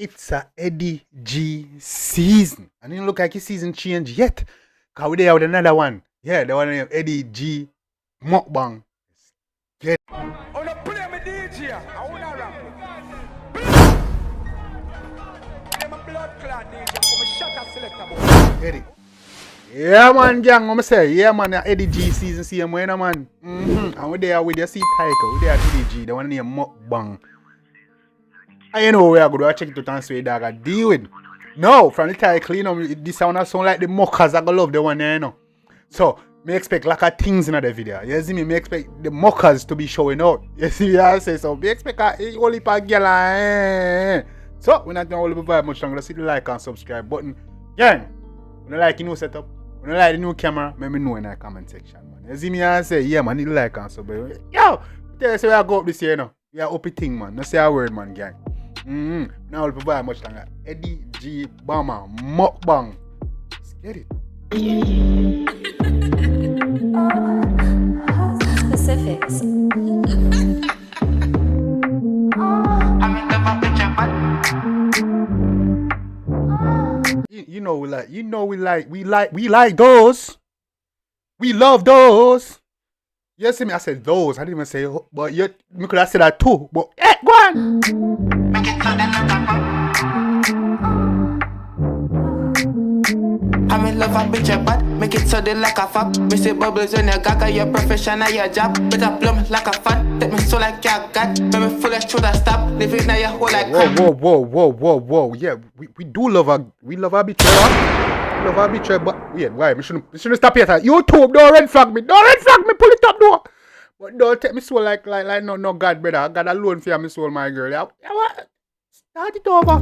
it's a Eddy G season. And it don't look like his season change yet. Cause we there with another one. Yeah, the one named Eddy G Mukbang. Get On a play me DJ, I wanna rap. I'm a blood clot DJ, I'm a shot selector boy. Eddy. Yeah man gang, I'm say, yeah man, Eddy G season same way no man. And we there with your see title, we there at Eddy G, the one named Mukbang. And you know we are good, I check it out and say dog I deal with. No, from the title, you know, this sound like the mockers, I go love the one there, you know. So, me expect like a things in the video. You see me expect the mockers to be showing out. You see what I say? So, me expect a whole heap of girl. So, we're not going to hold the much longer. Just hit the like and subscribe button. Gang, when you like the new setup, when you like the new camera, let me know in the comment section, man. You see me I say, yeah man, hit the like and subscribe. Yo, tell you say we go up this year, you know. We are up a thing, man. No say a word, man, gang. Now we'll provide much longer. Eddy G Bomba Mukbang. Let's get it. Specifics. We like those. We love those. You see me? I said those. I didn't even say, but you could have said that too. But go on. I'm in love and bitch your butt, make it so they like a fuck. Me say bubbles when you gaga, your profession and your job. Better plumb like a fan, take me so like your god. Make me full of shoulder stop, live it now your whole like Whoa. Yeah, we do love her. We love her bitch. We love her bitch, but wait, why? We shouldn't stop here. YouTube, don't red flag me. Don't red flag me, pull it up though. But don't take me soul like no God, brother. God alone for me soul, my girl. Yeah, what? Start it over.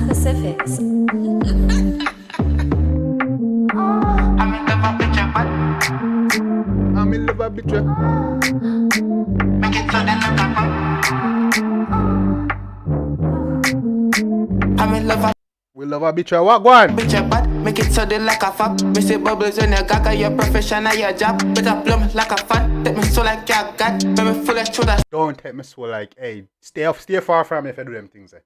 Specifics. I'm in love with bitch. make it so they like a fuck. I'm in love. We love a bitch. What go on? Bitch your butt, make it so they like a fuck. Me say bubbles when you gaga, your profession and your job. Better plumb like a fan, take me so like your god. Make me full of shoulder. Don't take me so like, hey, stay far from me if I do them things there.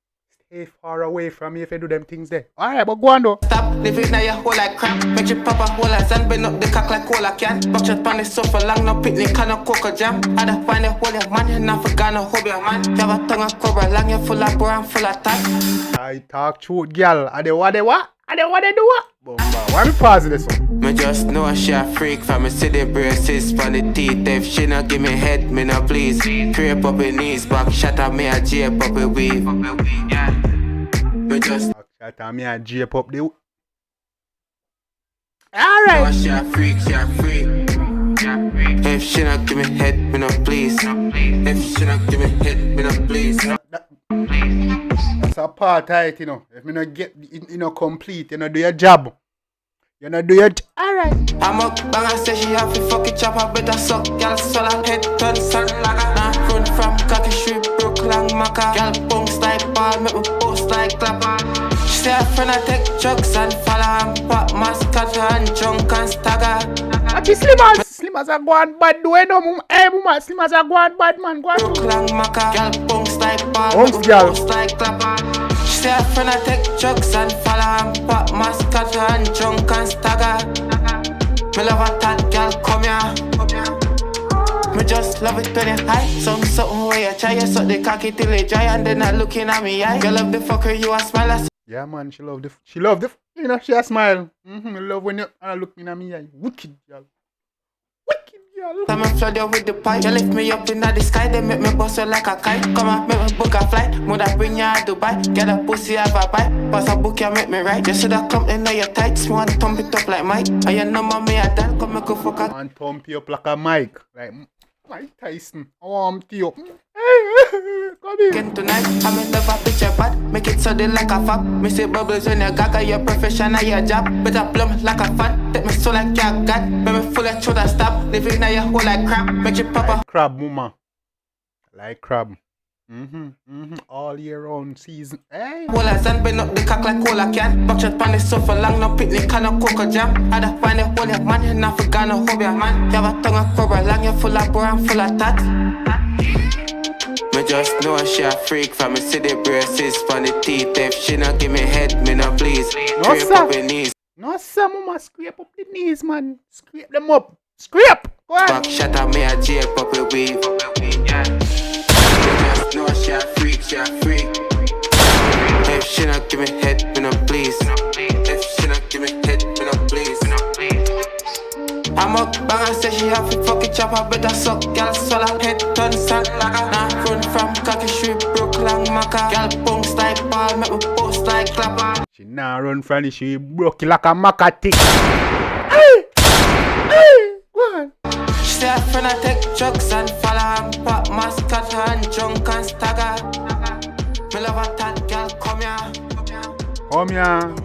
Stay far away from me if I do them things there. Alright, but go on though. Stop, live it now your whole like crap. Make you pop a hole as and bend up the cock like cola can. Buck shot pan the sofa long, no picnic, can no cocoa jam. I da find a hole your man, you not forgot no hobby man. You have a tongue of cobra long, you full of bore and full of tat. I talk truth, girl. Are they what they what? Are they what they do what? Bomba. Why me pause this one? Me just know she a freak from me see the braces on the teeth. If she not give me head, me no please. Creep up her knees, back shot at me a jape up a weave. Yeah. Me just Shut up, me a jape up the. Alright. know she a freak, she a freak. If she not give me head, me no please. If she not give me head, me no please. That's a part of it, you know. If me not get, you know, complete, you know, do your job. You know, do your alright. I'm up, bang, I say she have to fuck it chop, I better suck. Girl, swallow head, turn sun lager. Nah, run from cocky street, broke long maca. Girl, bounce like ball, make me bounce like clapper. She say her friend I take drugs and follow and pop mascot and drunk and stagger. What is Slim as a go on bad do you know, hey mama, Slim as a go on bad man, go on. Broke long maca. Girl, bounce like ball, Bounce, make me girl. bounce like clapper. She say her friend I take drugs and follow and pop mascot and drunk and stagger. Me love a tat, girl, come here. Me just love it when you high. Something where you try, you suck the cocky till it dry and then not looking at me eye. You love the fucker, you a smile as Yeah man, she love the you know, she a smile. I love when you look me in me eye. Wicked girl. Wicked girl. time I flood you with the pipe. You lift me up in the sky, they make me bust you like a kite. Come on, make me book a flight. Mother bring you to Dubai. Get a pussy have a bite. Pass a book, you make me right. You shoulda come in your tights. Me want to thump it up like Mike. And you know me a dad, come make a fuck a And thump you up like a mic. Like Mike Tyson. I want you up. Come here. again tonight. I'm in love with your bad, make it so they like a fuck. Me say bubbles when you gaga, your profession and your job. Better plumb like a fan, take me so like your god. Make me full of shoulder stop, live it now your whole like crap. Make you pop a Crab mama. Like crab. All year round season. Hey. hole as and bend up the cock like cola can. Buck shot pan the sofa long, no picnic, can no cocoa jam. I da find a hole your man, you not forgot no hobby man. You have a tongue of cobra long, you full of bore and full of tat. just know she a freak. From me see the braces from the teeth. If she not give me head, me no please. No, Scrape sir. up her knees. No, sir, mama, scrape up the knees, man. Scrape them up. Scrape! Go on. Back shot at me a jail puppy weave. Yeah. You just know she a freak, she a freak. If she not give me head, me no please. If she not give me head, me no please. I'm up bang and say she have to fucking chop her better suck. Girl swallow head turn salt like a nah. Run from cocky street broke long maca. Girl punks like ball, make me post like clapper. She nah run from the she broke it like a maca tick. Hey! Hey! Go on. She say her friend I take drugs and follow and pop mascot and drunk and stagger. Me love a tat girl, come here. Come here.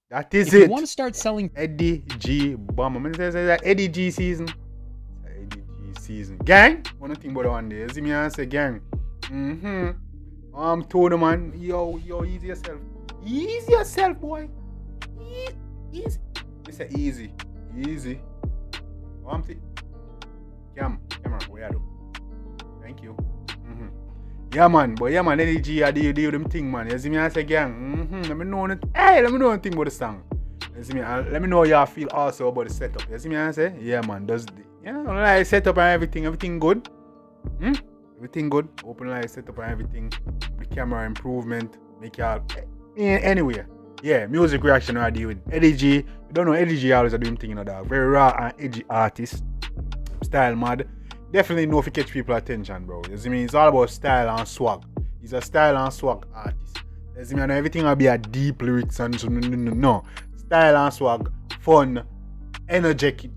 That is If it. you want to start selling Eddy G Bomba. I'm gonna say that Eddy G season. Eddy G season. Gang? One thing about one day. You see me and say gang. Told man. Yo, easy yourself. Easy yourself, boy. Easy. You say easy. Easy. Camera, where you do? Thank you. Yeah man, Eddy G, I do them thing, man. You see me, I say gang. Let me know one thing about the song. You see me, let me know how y'all feel also about the setup. You see me, I say, yeah man, like setup and everything good. Everything good. Open like setup and everything. The camera improvement, make y'all anyway. Yeah, music reaction I deal with. Eddy G, you don't know Eddy G always doing thing, dog. Very raw and edgy artist. Style mad. Definitely know if you catch people attention, bro. You see me? It's all about style and swag. He's a style and swag artist. You see me? I know everything will be a deep lyrics and so no. Style and swag, fun, energetic.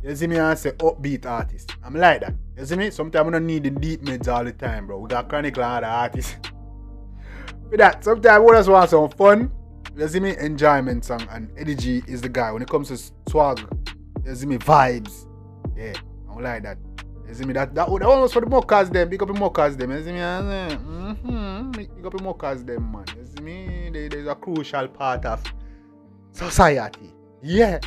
You see me? I say upbeat artist. I'm like that. You see me? Sometimes we don't need the deep meds all the time, bro. We got chronic and other artists. For that, sometimes we just want some fun. You see me? Enjoyment song. And Eddy G is the guy when it comes to swag. You see me? Vibes. Yeah. I don't like that. You see me? That was for the mockers them. Big up the mockers them. You see me? Big up the mockers them, man. You see me? There's a crucial part of society. Yeah.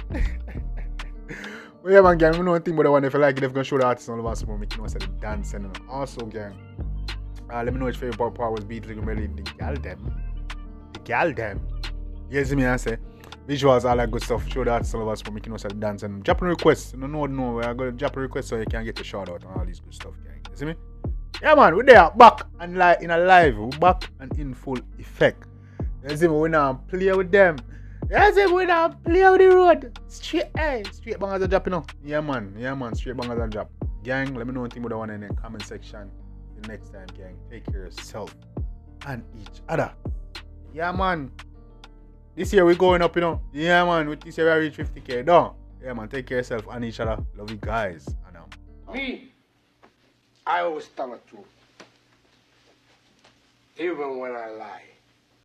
But yeah, man, gang. I know one thing about the one. If you like it, if you can show the artists all over support, make you know the dance and also, gang. Let me know which favorite part was beat like really the gal them. You see me? I say. Visuals, all that good stuff. Show that some of us for making us dance and drop a request. No, we're going to drop a request so you can get a shout out on all these good stuff, gang. You see me? Yeah, man, we're there, back and in a live. We're back and in full effect. You see me? We're now play with them. You see me? We're now play with the road. Straight bangers are dropping, you know. Yeah, man, straight bangers are drop. Gang, let me know anything about the one in the comment section. Till next time, gang. Take care of yourself and each other. Yeah, man. This year we're going up, you know. Yeah, man. With this year we reach 50K. No. Yeah, man. Take care of yourself and each other. Love you guys. Me, I always tell the truth. Even when I lie.